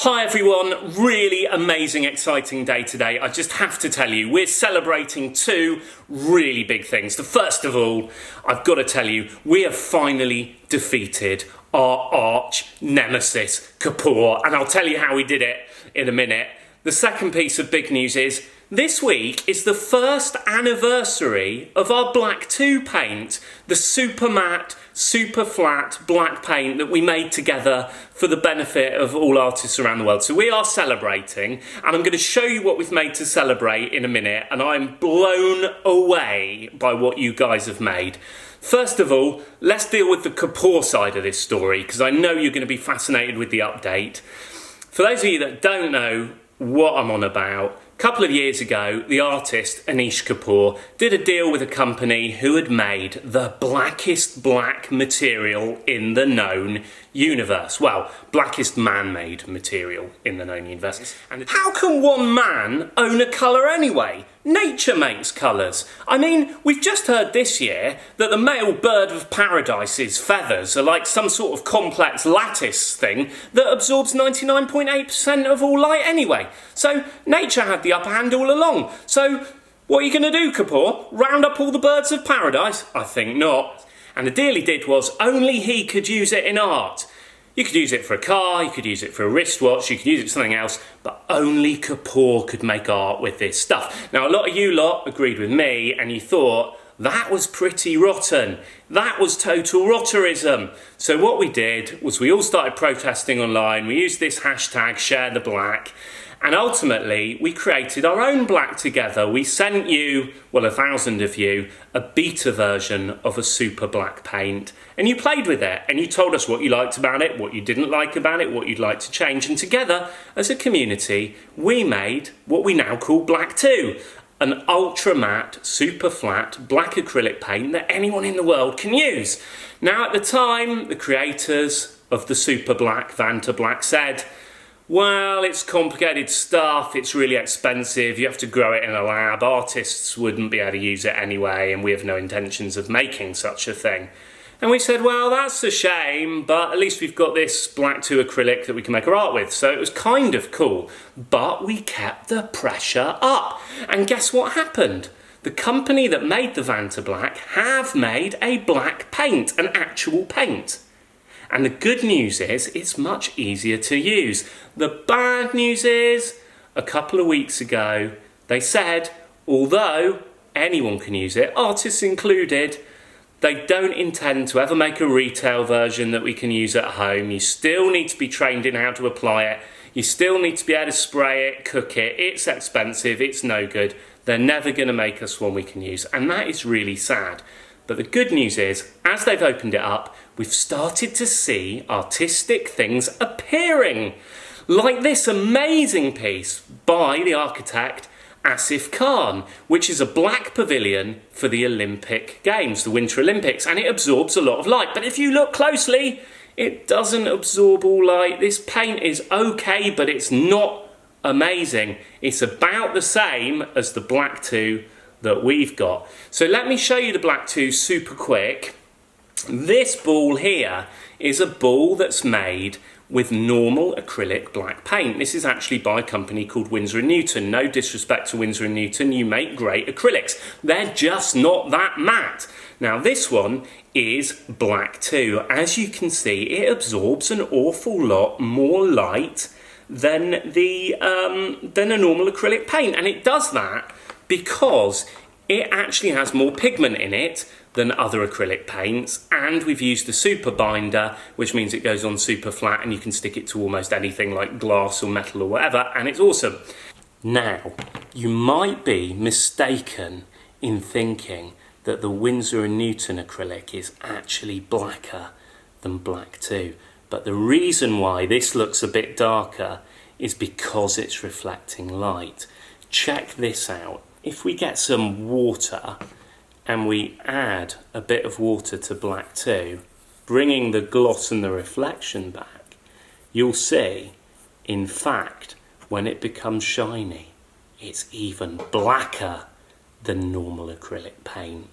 Hi everyone, really amazing, exciting day today. I just have to tell you, we're celebrating two really big things. The first of all, I've got to tell you, we have finally defeated our arch nemesis, Kapoor, and I'll tell you how we did it in a minute. The second piece of big news is, this week is the first anniversary of our Black 2 paint, the super matte, super flat black paint that we made together for the benefit of all artists around the world. So we are celebrating, and I'm going to show you what we've made to celebrate in a minute, and I'm blown away by what you guys have made. First of all, let's deal with the Kapoor side of this story, because I know you're going to be fascinated with the update. For those of you that don't know what I'm on about, a couple of years ago, the artist Anish Kapoor did a deal with a company who had made the blackest black material in the known universe. Well, blackest man-made material in the known universe. And how can one man own a colour anyway? Nature makes colours. I mean, we've just heard this year that the male bird of paradise's feathers are like some sort of complex lattice thing that absorbs 99.8% of all light anyway. So nature had the upper hand all along. So what are you going to do, Kapoor? Round up all the birds of paradise? I think not. And the deal he did was only he could use it in art. You could use it for a car, you could use it for a wristwatch, you could use it for something else, but only Kapoor could make art with this stuff. Now, a lot of you lot agreed with me, and you thought, that was pretty rotten. That was total rotterism. So what we did was we all started protesting online. We used this hashtag, #ShareTheBlack, and ultimately we created our own black together. We sent you, well, 1,000 of you, a beta version of a super black paint, and you played with it, and you told us what you liked about it, what you didn't like about it, what you'd like to change, and together, as a community, we made what we now call Black 2. An ultra matte, super flat, black acrylic paint that anyone in the world can use. Now, at the time, the creators of the super black, Vantablack, said, well, it's complicated stuff, it's really expensive, you have to grow it in a lab, artists wouldn't be able to use it anyway, and we have no intentions of making such a thing. And we said, well, that's a shame, but at least we've got this Black 2 acrylic that we can make our art with. So it was kind of cool, but we kept the pressure up. And guess what happened? The company that made the Vantablack have made a black paint, an actual paint. And the good news is, it's much easier to use. The bad news is, a couple of weeks ago, they said, although anyone can use it, artists included, they don't intend to ever make a retail version that we can use at home. You still need to be trained in how to apply it. You still need to be able to spray it, cook it. It's expensive, it's no good. They're never going to make us one we can use. And that is really sad. But the good news is, as they've opened it up, we've started to see artistic things appearing. Like this amazing piece by the architect Asif Khan, which is a black pavilion for the Olympic Games, the Winter Olympics, and it absorbs a lot of light. But if you look closely, it doesn't absorb all light. This paint is okay, but it's not amazing. It's about the same as the Black 2 that we've got. So let me show you the Black 2 super quick. This ball here is a ball that's made with normal acrylic black paint. This is actually by a company called Winsor & Newton. No disrespect to Winsor & Newton, you make great acrylics. They're just not that matte. Now this one is Black 2. As you can see, it absorbs an awful lot more light than a normal acrylic paint. And it does that because it actually has more pigment in it than other acrylic paints, and we've used the super binder, which means it goes on super flat and you can stick it to almost anything like glass or metal or whatever, and it's awesome. Now, you might be mistaken in thinking that the Winsor & Newton acrylic is actually blacker than Black 2, but the reason why this looks a bit darker is because it's reflecting light. Check this out. If we get some water and we add a bit of water to Black 2, bringing the gloss and the reflection back, you'll see, in fact, when it becomes shiny, it's even blacker than normal acrylic paint.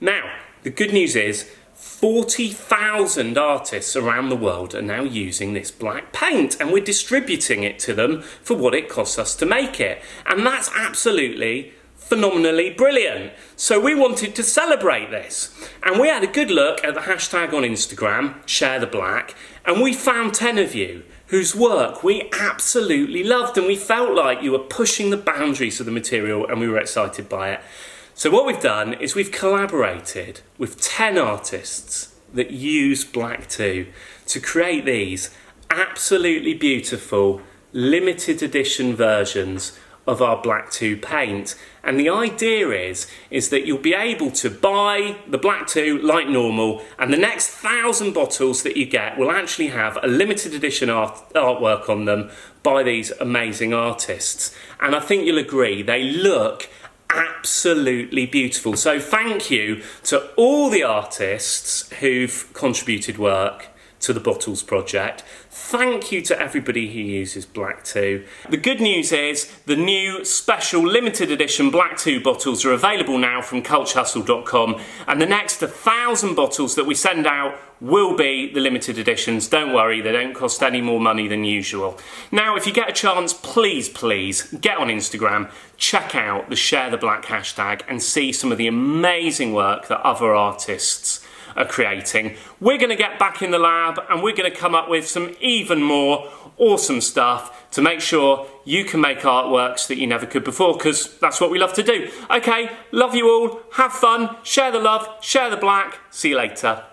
Now, the good news is, 40,000 artists around the world are now using this black paint, and we're distributing it to them for what it costs us to make it. And that's absolutely phenomenally brilliant. So we wanted to celebrate this, and we had a good look at the hashtag on Instagram, Share the Black, and we found 10 of you whose work we absolutely loved, and we felt like you were pushing the boundaries of the material and we were excited by it. So what we've done is we've collaborated with 10 artists that use Black 2 to create these absolutely beautiful limited edition versions of our Black 2 paint. And the idea is that you'll be able to buy the Black 2 like normal, and the next 1,000 bottles that you get will actually have a limited edition artwork on them by these amazing artists. And I think you'll agree, they look absolutely beautiful. So thank you to all the artists who've contributed work to the Bottles project. Thank you to everybody who uses Black 2. The good news is the new special limited edition Black 2 bottles are available now from culturehustle.com, and the next 1,000 bottles that we send out will be the limited editions. Don't worry, they don't cost any more money than usual. Now, if you get a chance, please get on Instagram, check out the Share the Black hashtag and see some of the amazing work that other artists are creating. We're going to get back in the lab and we're going to come up with some even more awesome stuff to make sure you can make artworks that you never could before, because that's what we love to do. Okay, love you all, have fun, share the love, share the black, see you later.